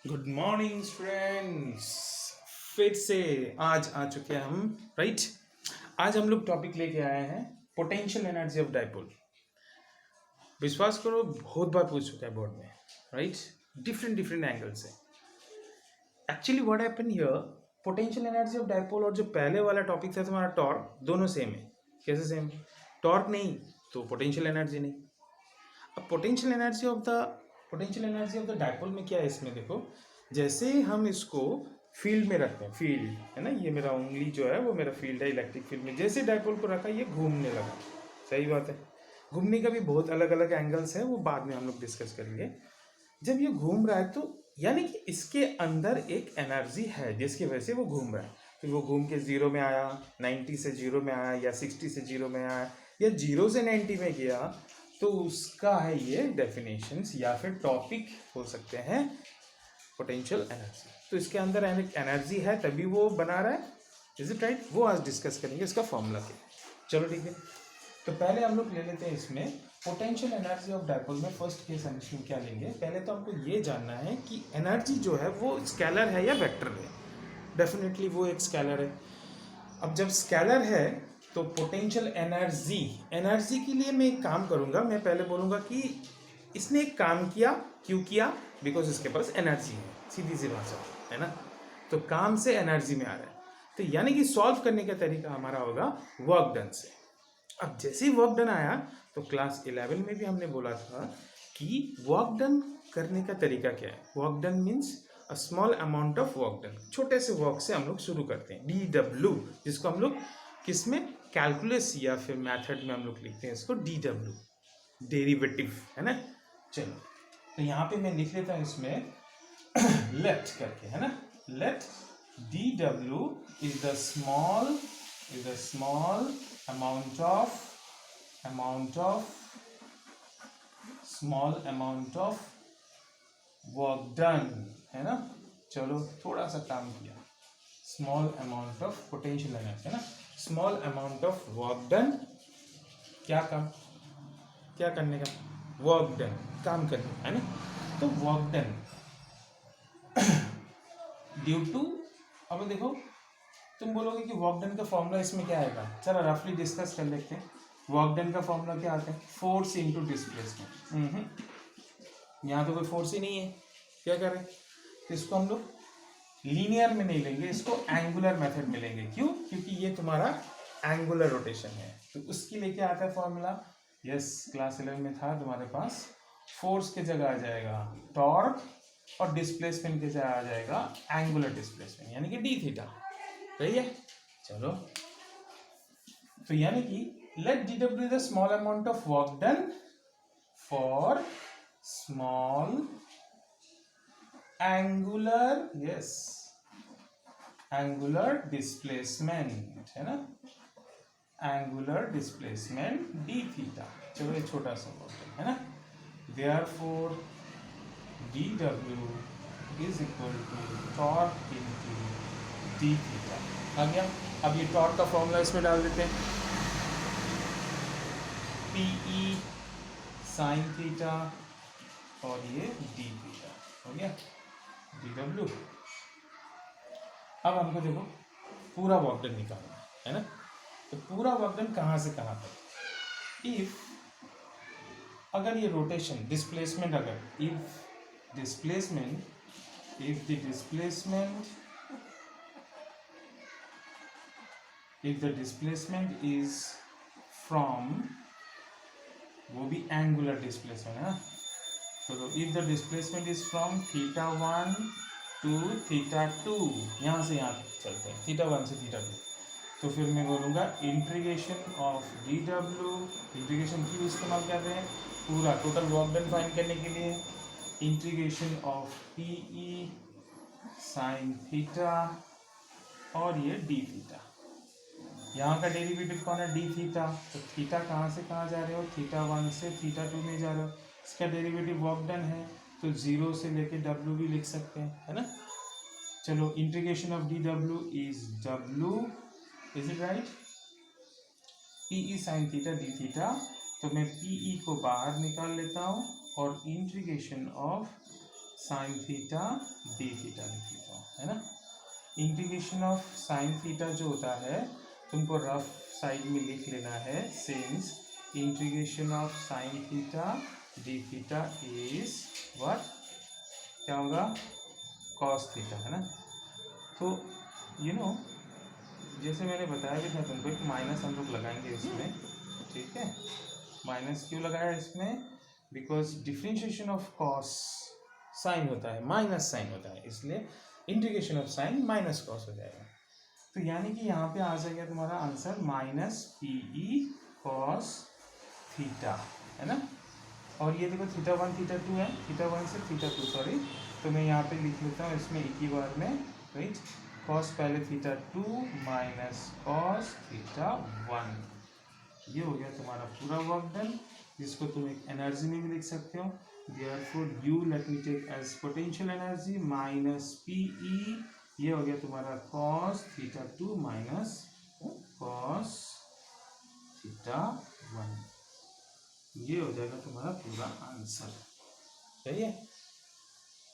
Good morning friends. फिर से आज आ चुके हैं हम, राइट। आज हम लोग टॉपिक लेके आए हैं पोटेंशियल एनर्जी ऑफ डाइपोल। विश्वास करो बहुत बार पूछ चुका है बोर्ड में, राइट। डिफरेंट डिफरेंट एंगल से। Actually what happen here, potential energy of dipole और जो पहले वाला टॉपिक था तुम्हारा टॉर्क, दोनों सेम है। कैसे सेम? टॉर्क नहीं तो पोटेंशियल एनर्जी नहीं। अब potential energy of the dipole में क्या है, इसमें देखो। जैसे हम इसको फील्ड में रखते हैं, फील्ड है ना, ये मेरा उंगली जो है वो मेरा फील्ड है इलेक्ट्रिक फील्ड में। जैसे डाइपोल को रखा ये घूमने लगा। सही बात है। घूमने का भी बहुत अलग अलग एंगल्स है, वो बाद में हम लोग डिस्कस करेंगे। जब ये घूम रहा है तो यानी कि इसके अंदर एक एनर्जी है जिसकी वजह से वो घूम रहा है। फिर वो घूम के जीरो में आया, 90 से जीरो में आया, या 60 से जीरो में आया, या जीरो से 90 में गया, तो उसका है ये डेफिनेशंस या फिर टॉपिक हो सकते हैं पोटेंशियल एनर्जी। तो इसके अंदर एनर्जी है तभी वो बना रहा है। Is it right? वो आज डिस्कस करेंगे इसका फॉर्मूला के। चलो ठीक है। तो पहले हम लोग ले लेते हैं इसमें पोटेंशियल एनर्जी ऑफ डाइपोल में फर्स्ट केस हम इसमें क्या लेंगे। पहले तो हमको ये जानना है कि एनर्जी जो है वो स्केलर है या वेक्टर है। डेफिनेटली वो एक स्केलर है। अब जब स्केलर है तो पोटेंशियल एनर्जी के लिए मैं एक काम करूंगा। मैं पहले बोलूंगा कि इसने एक काम किया। क्यों किया? बिकॉज इसके पास एनर्जी है, सीधी सी भाषा है ना। तो काम से एनर्जी में आ रहा है, तो यानी कि सॉल्व करने का तरीका हमारा होगा वर्क डन से। अब जैसे ही वर्क डन आया तो क्लास 11 में भी हमने बोला था कि वर्क डन करने का तरीका क्या है। Work done means a small amount of work done. छोटे से वर्क से हम लोग शुरू करते हैं, DW, जिसको हम लोग किस में, कैलकुलस या फिर मैथड में हम लोग लिखते हैं इसको DW, डेरिवेटिव, है ना। चलो तो यहाँ पे मैं लिख लेता हूँ इसमें लेट करके, है ना। Let DW is the small amount of work done, है ना। चलो थोड़ा सा काम किया, small amount of potential energy, है ना। Small amount of work done. क्या काम, क्या करने का? वर्क डन, काम करने का, है ना। तो वर्क डन ड्यू टू, अब देखो तुम बोलोगे कि वर्क डन का फॉर्मूला इसमें क्या आएगा। चलो रफली डिस्कस कर लेते हैं। वर्क डन का फॉर्मूला क्या आता है? Force into displacement. यहाँ तो कोई फोर्स ही नहीं है, क्या करें? तो इसको हम लोग लीनियर में नहीं लेंगे, इसको एंगुलर मेथड में लेंगे। क्यों? क्योंकि ये तुम्हारा एंगुलर रोटेशन है। तो उसकी लेके आता है फॉर्मूला। यस, क्लास 11 में था तुम्हारे पास। फोर्स के जगह आ जाएगा टॉर्क, और डिस्प्लेसमेंट के जगह आ जाएगा एंगुलर डिस्प्लेसमेंट, यानी कि डी थीटा। सही है। चलो तो यानी कि let DW the small amount of work done for small angular, yes, angular displacement, है ना। Angular displacement d theta. चलो ये छोटा सा वर्क है ना। Therefore DW is equal to torque into d theta. आ गया। अब ये टॉर्क का फॉर्मूला इसमें डाल देते हैं, PE साइन थीटा और ये डी थीटा हो गया DW। अब हमको देखो पूरा वर्क डन निकालना है ना। तो पूरा वर्क डन कहाँ से कहाँ तक। इफ अगर ये रोटेशन डिस्प्लेसमेंट, अगर if displacement if the displacement is from, वो भी एंगुलर डिस्प्लेसमेंट है ना। तो if the displacement is from θ1 to θ2, यहाँ से यहाँ तक चलते हैं, θ1 से θ2, तो फिर मैं बोलूँगा इंटीग्रेशन ऑफ DW। इंटीग्रेशन क्यों इस्तेमाल कर रहे हैं? पूरा टोटल वर्क डन फाइंड करने के लिए। Integration of PE sine theta और ये डी थीटा। यहाँ का डेरिवेटिव कौन है? D theta. तो थीटा कहाँ से कहाँ जा रहे हो? θ1 से θ2 में जा रहे हो। इसका डेरिवेटिव वर्क डन है, तो 0 से लेके W भी लिख सकते हैं, है ना। चलो integration of DW is W, is it right. PE sine theta D theta, तो मैं PE को बाहर निकाल लेता हूँ और integration of sine theta D theta लिख लेता हूँ, है ना। इंटीग्रेशन ऑफ साइन थीटा जो होता है तुमको रफ साइड में लिख लेना है, since integration of sine theta D theta is what, क्या होगा, कॉस थीटा, है ना। तो यू नो जैसे मैंने बताया भी था तुमको, एक माइनस हम लोग लगाएंगे इसमें, ठीक है। माइनस क्यों लगाया इसमें, because differentiation of cos sine होता है, माइनस साइन होता है, इसलिए integration of sine minus cos हो जाएगा। तो यानी कि यहाँ पे आ जाएगा तुम्हारा answer minus P E cos theta, है ना। और ये देखो थीटा 1 थीटा 2 है, थीटा 1 से थीटा 2 सॉरी, तो मैं यहाँ पे लिख लेता हूँ इसमें एक ही बार में, राइट। कॉस पहले थीटा 2 माइनस कॉस थीटा 1, ये हो गया तुम्हारा पूरा वर्क डन, जिसको तुम एक एनर्जी में भी लिख सकते हो। Therefore you let me take as potential energy minus P E, ये हो गया तुम्हारा cos theta 2 minus cos theta 1, ये हो जाएगा तुम्हारा पूरा आंसर, सही है।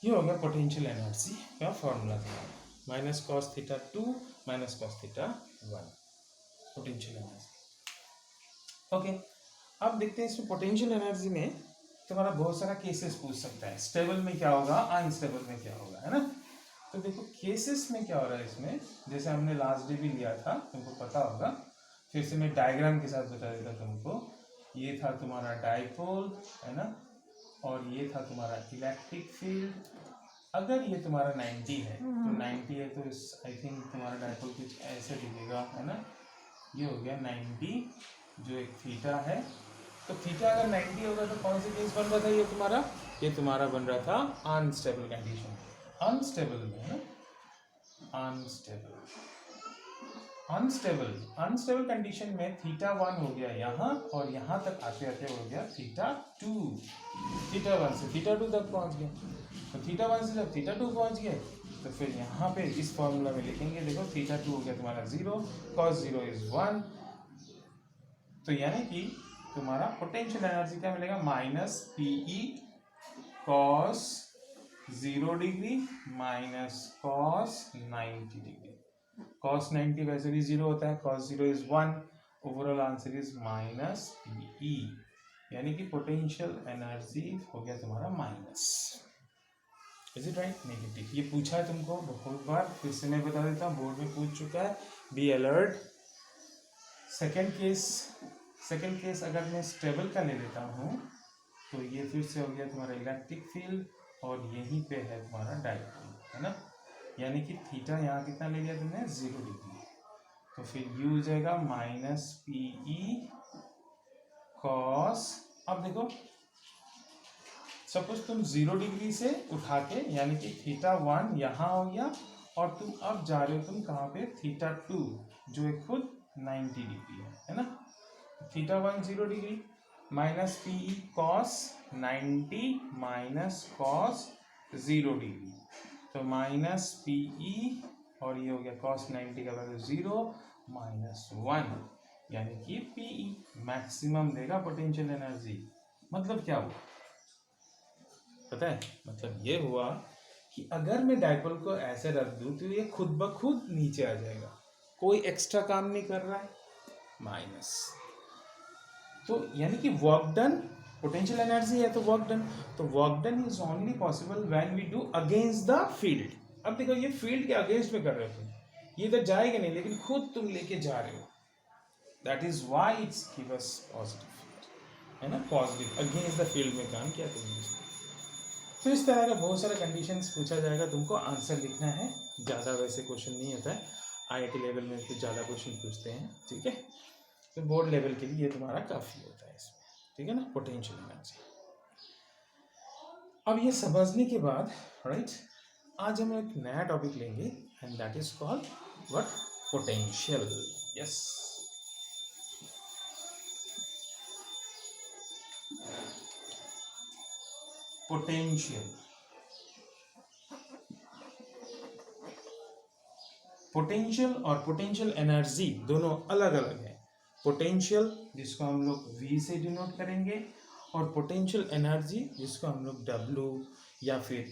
ये हो गया पोटेंशियल एनर्जी का फॉर्मूला था, minus cos theta 2 minus cos theta 1, potential energy. Okay, अब देखते हैं इसमें पोटेंशियल एनर्जी में तुम्हारा बहुत सारा केसेस पूछ सकता है, स्टेबल में क्या होगा, अनस्टेबल में क्या होगा, है ना। तो देखो केसेस में क्या हो रहा है इसमें, जैसे हमने लास्ट डे भी लिया था, तुमको पता होगा, फिर से मैं डायग्राम के साथ बता देता तुमको। ये था तुम्हारा डाइपोल, है ना, और ये था तुम्हारा इलेक्ट्रिक फील्ड। अगर ये तुम्हारा 90 है तो 90 है तो इस आई थिंक तुम्हारा डाइपोल कुछ ऐसे दिखेगा, है ना। ये हो गया 90 जो एक थीटा है, तो थीटा अगर 90 होगा तो कौन सा केस बन रहा था, ये तुम्हारा बन रहा था अनस्टेबल कंडीशन, अनस्टेबल में, है ना, अनस्टेबल कंडीशन में थीटा 1 हो गया यहाँ, और यहाँ तक आते आते हो गया थीटा 2, थीटा 1 से थीटा 2 तक पहुँच गया। तो थीटा 1 से जब थीटा 2 पहुँच गए तो फिर यहाँ पे इस फॉर्मूला में लिखेंगे, देखो थीटा 2 हो गया तुम्हारा 0, cos 0 इज 1, तो यानी कि तुम्हारा पोटेंशियल एनर्जी क्या मिलेगा, minus P E cos 0 degree minus cos 90 degree. Cos 90 वैसे भी 0 होता है, cos 0 is 1, overall answer is minus P ई, यानी कि पोटेंशियल एनर्जी हो गया तुम्हारा minus. Is it right, negative. ये पूछा है तुमको बहुत बार, फिर से मैं बता देता हूँ, बोर्ड में पूछ चुका है, बी अलर्ट। सेकेंड केस अगर मैं स्टेबल का ले लेता हूँ तो ये फिर से हो गया तुम्हारा इलेक्ट्रिक फील्ड, और यहीं पे है तुम्हारा डाइपोल, है ना, यानी कि थीटा यहाँ कितना ले लिया तुमने, 0 डिग्री, तो फिर यू हो जाएगा माइनस पी ई कॉस, अब देखो सपोज तुम 0 डिग्री से उठा के, यानी कि थीटा 1 यहाँ हो गया, और तुम अब जा रहे हो तुम कहाँ पे, थीटा 2 जो एक खुद 90 डिग्री है ना। Theta 1 0 degree minus P E cos 90 minus cos 0 degree, तो माइनस पी ई, और ये हो गया कॉस 90 का वैल्यू 0 माइनस 1, यानी कि पी ई मैक्सिमम देगा पोटेंशियल एनर्जी। मतलब क्या हुआ पता है, मतलब ये हुआ कि अगर मैं डाइपोल को ऐसे रख दूं तो ये खुद ब खुद नीचे आ जाएगा, कोई एक्स्ट्रा काम नहीं कर रहा है, माइनस। तो यानी कि वर्क डन, पोटेंशियल एनर्जी है तो वर्क डन, तो work done is only possible when we do against the field. अब देखो ये फील्ड के अगेंस्ट में कर रहे हो तुम, ये इधर जाएगा नहीं लेकिन खुद तुम लेके जा रहे हो, that is why it's give us positive, है ना, पॉजिटिव अगेंस्ट द फील्ड में काम किया तुमने। तो इस तरह का बहुत सारा कंडीशंस पूछा जाएगा, तुमको आंसर लिखना है, ज़्यादा वैसे क्वेश्चन नहीं होता है, आईआईटी लेवल में कुछ ज़्यादा क्वेश्चन पूछते हैं, ठीक है, तो बोर्ड लेवल के लिए ये तुम्हारा काफ़ी होता है इसमें, ठीक है ना, पोटेंशियल एनर्जी। अब ये समझने के बाद राइट, आज हम एक नया टॉपिक लेंगे and that is called what, potential. Yes, potential, potential और पोटेंशियल एनर्जी दोनों अलग अलग है। पोटेंशियल जिसको हम लोग V से डिनोट करेंगे, और पोटेंशियल एनर्जी जिसको हम लोग W या फिर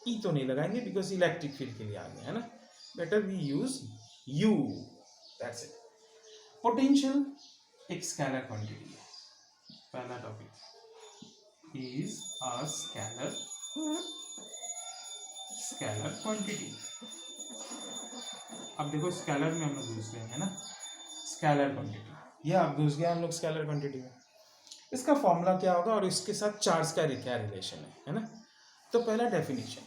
ई तो नहीं लगाएंगे बिकॉज इलेक्ट्रिक फील्ड के लिए आ गया है ना, better we use U, that's it. Potential एक स्केलर क्वांटिटी है, पहला topic is a scalar quantity. अब देखो स्केलर में हम लोग घुस गए हैं ना, स्केलर क्वांटिटी, ये आप घुस गए हम लोग स्केलर क्वांटिटी में। इसका फॉर्मूला क्या होगा और इसके साथ चार्ज का क्या रिलेशन है ना। तो पहला डेफिनेशन,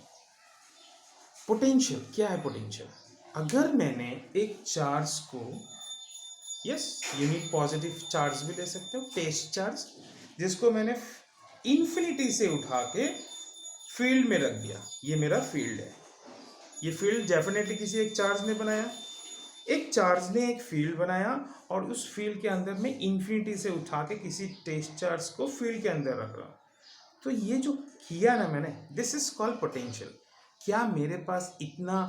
पोटेंशियल क्या है। पोटेंशियल, अगर मैंने एक चार्ज को, यस यूनिट पॉजिटिव चार्ज भी ले सकते हो, टेस्ट चार्ज, जिसको मैंने इन्फिनिटी से उठा के फील्ड में रख दिया, ये मेरा फील्ड है। ये फील्ड डेफिनेटली किसी एक चार्ज ने बनाया, एक चार्ज ने एक फील्ड बनाया और उस फील्ड के अंदर में इन्फिनिटी से उठा के किसी टेस्ट चार्ज को फील्ड के अंदर रख रहा। तो ये जो किया ना मैंने, दिस इज कॉल्ड पोटेंशियल। क्या मेरे पास इतना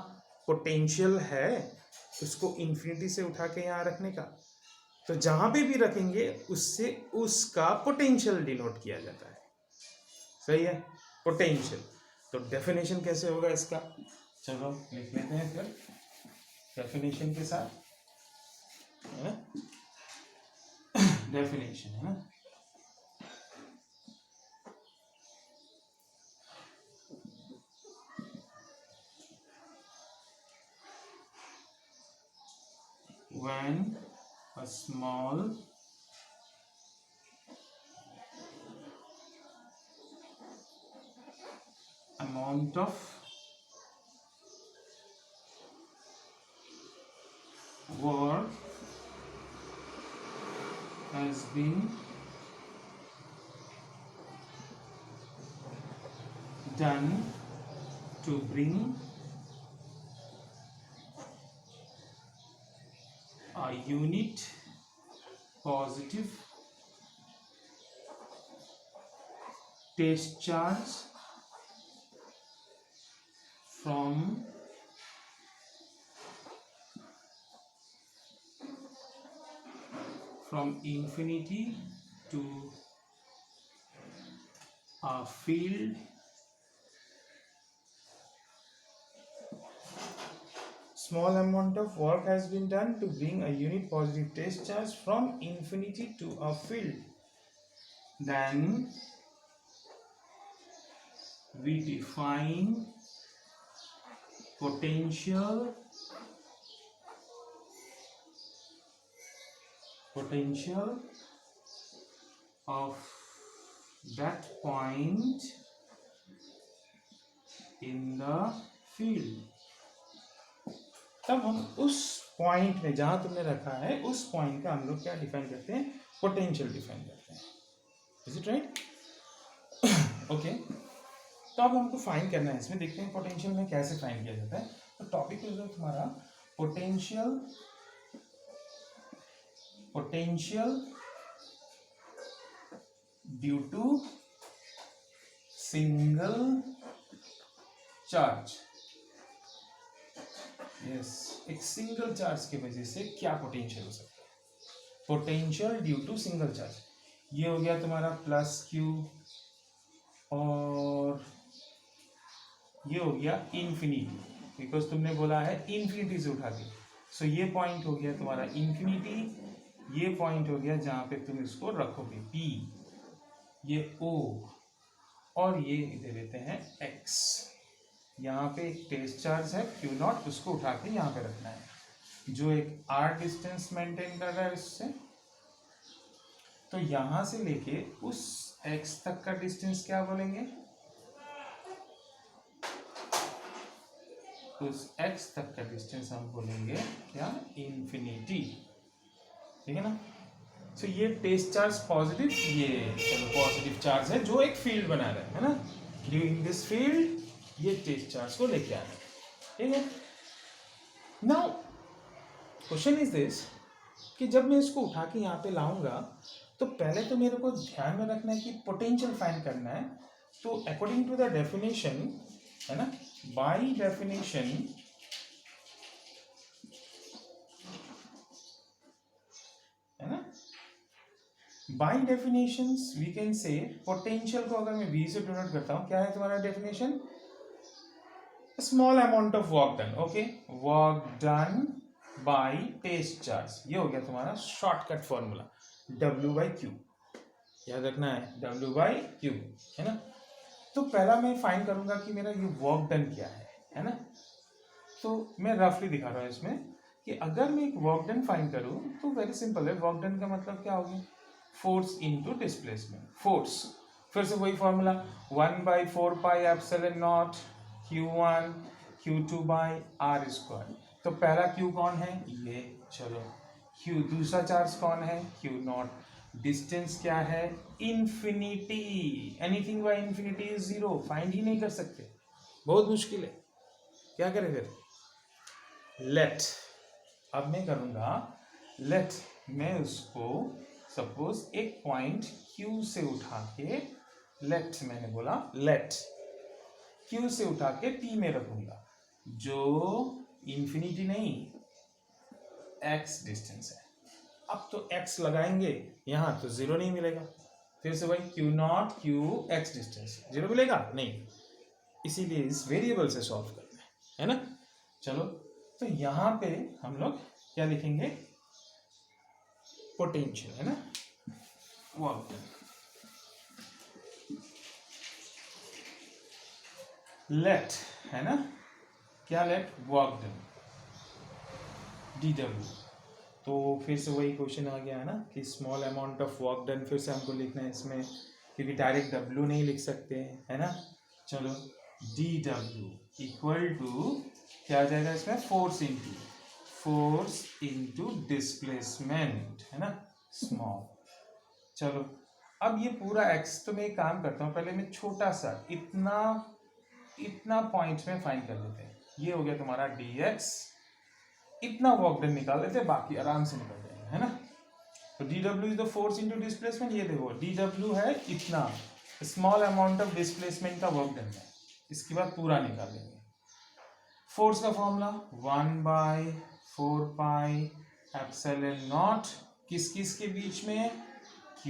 पोटेंशियल है उसको इन्फिनिटी से उठा के यहाँ रखने का? तो जहाँ पे भी रखेंगे उससे उसका पोटेंशियल डिनोट किया जाता है, सही है, पोटेंशियल। तो डेफिनेशन कैसे होगा इसका, चलो लिख लेते हैं फिर डेफिनेशन के साथ, डेफिनेशन है ना। When a small amount of work has been done to bring a unit positive test charge from infinity to a field small amount of work has been done to bring a unit positive test charge from infinity to a field, then we define potential of that point in the field। तब हम उस point में जहां तुमने रखा है उस point का हम लोग क्या डिफाइन करते हैं, पोटेंशियल डिफाइन करते हैं। Is it right? ओके, तो अब हमको फाइंड करना है, इसमें देखते हैं पोटेंशियल में कैसे फाइंड किया जाता है। तो टॉपिक हो तुम्हारा potential due to single charge. Yes, एक सिंगल चार्ज की वजह से क्या पोटेंशियल हो सकता है, potential due to single charge. ये हो गया तुम्हारा प्लस क्यू और ये हो गया इन्फिनिटी, बिकॉज तुमने बोला है इन्फिनिटी से उठा के। सो ये पॉइंट हो गया तुम्हारा इन्फिनिटी, ये पॉइंट हो गया जहां पे तुम इसको रखोगे P, ये O और ये दे देते हैं X। यहाँ पे एक टेस्ट चार्ज है Q0, उसको उठा के यहाँ पे रखना है जो एक R डिस्टेंस मेंटेन कर रहा है इससे। तो यहाँ से लेके उस X तक का डिस्टेंस क्या बोलेंगे, उस X तक का डिस्टेंस हम बोलेंगे क्या, इन्फिनिटी, ठीक है ना। सो ये टेस्ट चार्ज पॉजिटिव, ये चलो पॉजिटिव चार्ज है जो एक फील्ड बना रहा है ना, ड्यूरिंग दिस फील्ड ये टेस्ट चार्ज को लेके आना है, ठीक है। नाउ क्वेश्चन इज दिस कि जब मैं इसको उठा के यहाँ पे लाऊंगा तो पहले तो मेरे को ध्यान में रखना है कि पोटेंशियल फाइंड करना है। तो अकॉर्डिंग टू द डेफिनेशन है ना, बाय डेफिनेशन है ना, by definitions we can say potential को अगर मैं V से डिनोट करता हूँ, क्या है तुम्हारा definition, small amount of work done, okay, work done by test charge, ये हो गया तुम्हारा शॉर्टकट फॉर्मूला, W/Q, याद रखना है, W/Q, है ना। तो पहला मैं फाइंड करूंगा कि मेरा ये वर्क डन क्या है ना। तो मैं रफली दिखा रहा हूँ इसमें कि अगर मैं एक वर्क डन फाइंड करूँ तो वेरी सिंपल है, वर्क डन का मतलब क्या होगा, फोर्स इनटू डिस्प्लेसमेंट, फोर्स, फिर से वही फॉर्मूला 1/4πε0 Q1 Q2/r²। तो पहला Q कौन है, ये, चलो Q, दूसरा चार्ज कौन है, Q0, डिस्टेंस क्या है, infinity, anything by infinity is zero, find ही नहीं कर सकते, बहुत मुश्किल है, क्या करें फिर, लेट, अब मैं करूंगा लेट, मैं उसको सपोज एक पॉइंट Q से उठा के, लेट मैंने बोला लेट, Q से उठा के P में रखूंगा, जो इंफिनिटी नहीं x डिस्टेंस है। अब तो x लगाएंगे यहाँ तो जीरो नहीं मिलेगा, फिर से वही Q0 Q x distance, zero मिलेगा नहीं, इसीलिए इस वेरिएबल से सॉल्व करना है ना। चलो तो यहाँ पे हम लोग क्या लिखेंगे, पोटेंशियल, है ना, वर्क डन, लेट, है ना, क्या लेट, वर्क डन, DW। तो फिर से वही क्वेश्चन आ गया है ना कि small amount of work done, फिर से हमको लिखना है इसमें, क्योंकि डायरेक्ट W नहीं लिख सकते हैं, है ना। चलो DW इक्वल टू क्या आ जाएगा इसमें, फोर्स इंटू डिस्प्लेसमेंट, है ना, स्मॉल। चलो अब ये पूरा x, तो मैं एक काम करता हूँ, पहले मैं छोटा सा इतना पॉइंट में फाइंड कर लेते हैं, ये हो गया तुम्हारा dx, इतना वर्क डन निकाल लेते हैं, बाकी आराम से निकल जाएगा, है ना। तो DW is the force into displacement, ये देखो DW है इतना, स्मॉल अमाउंट ऑफ डिस्प्लेसमेंट का वर्क डन है, इसके बाद पूरा निकाल लेंगे। फोर्स का फॉर्मूला 1/4πε0, किस किस के बीच में, Q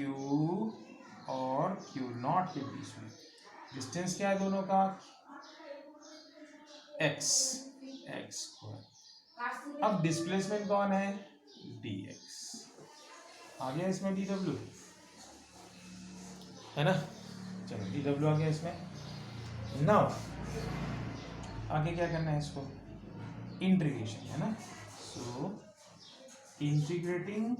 और Q0 के बीच में, डिस्टेंस क्या है दोनों का, x स्क्वायर, अब डिस्प्लेसमेंट कौन है, dx, आ गया इसमें DW, है ना। चलो DW आ गया इसमें, नाउ आगे क्या करना है, इसको इंटीग्रेशन, है ना, सो इंटीग्रेटिंग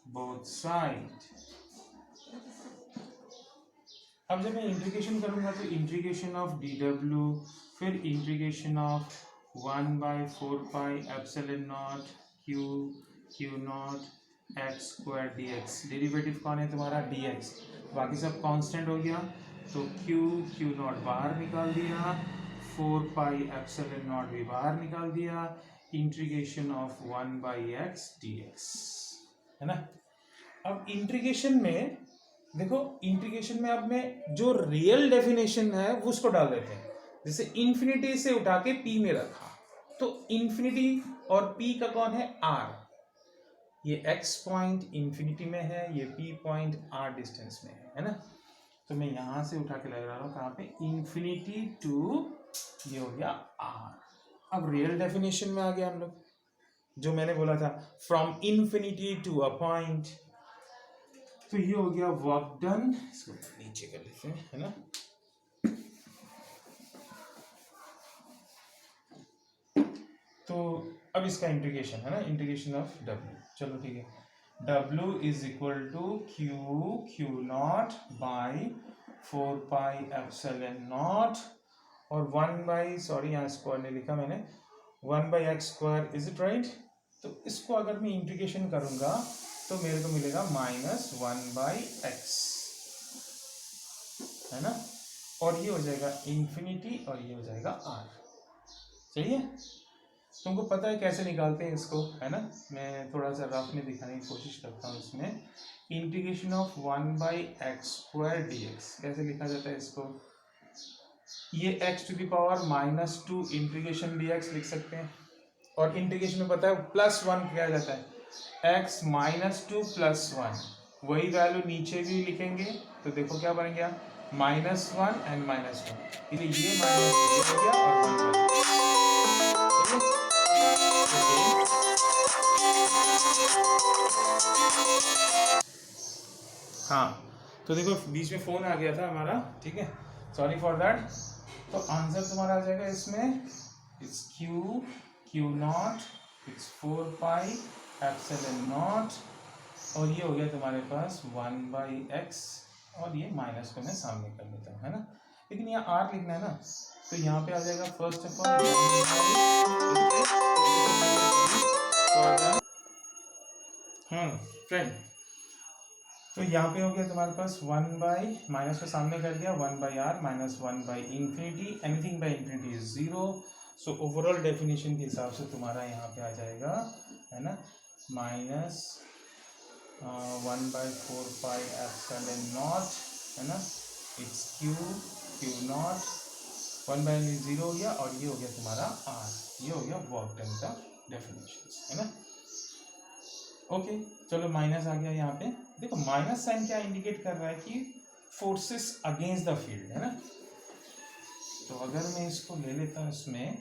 बोथ साइड। अब जब मैं इंटीग्रेशन करूंगा तो इंटीग्रेशन ऑफ DW, फिर integration of 1/4πε0 Q0 x² dx, derivative कौन है तुम्हारा, dx, बाकी सब कांस्टेंट हो गया, तो Q0 बाहर निकाल दिया, 4πε0 भी बाहर निकाल दिया, इंटीग्रेशन ऑफ 1/x dx, है ना। अब इंटीग्रेशन में देखो, इंटीग्रेशन में अब मैं जो रियल डेफिनेशन है वो उसको डाल देते हैं, जैसे इन्फिनिटी से उठा के P में रखा, तो इन्फिनिटी और P का कौन है, R, ये x पॉइंट इन्फिनिटी में है, ये P पॉइंट R डिस्टेंस में है ना। तो मैं यहां से उठा के लगा रहा हूं कहां पे, इन्फिनिटी टू, ये हो गया R। अब रियल डेफिनेशन में आ गया हम लोग, जो मैंने बोला था from infinity to a point, तो ये हो गया वर्क डन, इसको नीचे कर लेते हैं, है ना। तो अब इसका इंटीग्रेशन है ना, इंटीग्रेशन ऑफ W, चलो ठीक है, W is equal to Q0 by 4πε0 और 1/, यहाँ स्क्वायर नहीं लिखा मैंने, 1/x², इज इट राइट। तो इसको अगर मैं इंटीग्रेशन करूंगा तो मेरे को मिलेगा -1/x, है ना, और ये हो जाएगा इन्फिनिटी और ये हो जाएगा R, सही है। तुमको पता है कैसे निकालते हैं इसको, है ना, मैं थोड़ा सा रफ में दिखाने की कोशिश करता हूँ इसमें। इंटीग्रेशन ऑफ 1/x² dx कैसे लिखा जाता है इसको, ये x⁻⁻² इंटीग्रेशन dx लिख सकते हैं, और इंटीग्रेशन में पता है +1 किया जाता है, x-2 +1, वही वैल्यू नीचे भी लिखेंगे तो देखो क्या बन गया -1 एंड -1, इसलिए ये माइनस हो गया और 1 बन हाँ। तो देखो बीच में फोन आ गया था हमारा, ठीक है, सॉरी फॉर दैट। तो आंसर तुम्हारा आ जाएगा इसमें, it's Q not, it's 4 pi epsilon not, और ये हो गया तुम्हारे पास 1/x, और ये माइनस को मैं सामने कर देता हूँ, है ना। लेकिन यहाँ r लिखना है ना, तो यहाँ पे आ जाएगा फर्स्ट ऑफ ऑल हाँ फ्रेंड। तो यहाँ पे हो गया तुम्हारे पास 1 बाई, माइनस को सामने कर दिया, 1/r minus infinity, anything by infinity is 0। So overall definition के हिसाब से तुम्हारा यहाँ पे आ जाएगा, है ना, माइनस 1/4 पाई एप्सिलॉन नॉट, है ना, इट्स क्यू नॉट, 1/0 हो गया, और ये हो गया तुम्हारा r, ये हो गया वर्क डन का डेफिनेशन, है ना। ओके चलो माइनस आ गया यहाँ पे। देखो माइनस साइन क्या इंडिकेट कर रहा है कि फोर्सेस अगेंस्ट द फील्ड, है ना। तो अगर मैं इसको ले लेता हूँ इसमें,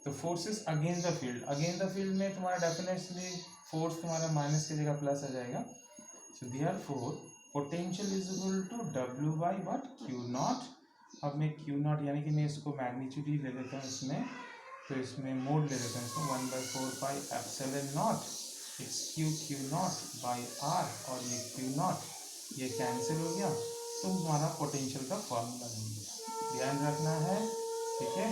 तो फोर्सेस अगेंस्ट द फील्ड में तुम्हारा डेफिनेटली फोर्स तुम्हारा माइनस की जगह प्लस आ जाएगा। So therefore potential is equal to W by what, Q naught. अब मैं क्यू नॉट यानी कि मैं इसको मैग्नीट्यूड ही ले लेता हूँ इसमें, तो इसमें मोड ले लेता हूँ इसको, 1/4 pi epsilon not, it's Q not by r, और ये क्यू नॉट ये कैंसिल हो गया, तो हमारा पोटेंशियल का फॉर्मूला बन गया, ध्यान रखना है, ठीक है।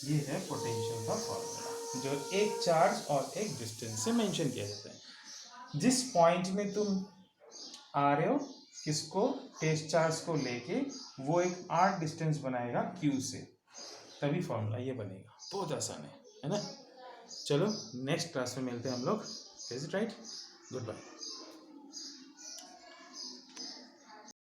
ये है पोटेंशियल का फॉर्मूला, जो एक चार्ज और एक डिस्टेंस से मेंशन किया जाता है। जिस पॉइंट में तुम आ रहे हो किसको, टेस्ट चार्ज को लेके, वो एक r डिस्टेंस बनाएगा q से, तभी फॉर्मूला ये बनेगा। बहुत आसान है ना। चलो नेक्स्ट क्लास में मिलते हैं हम लोग, is it right, good bye.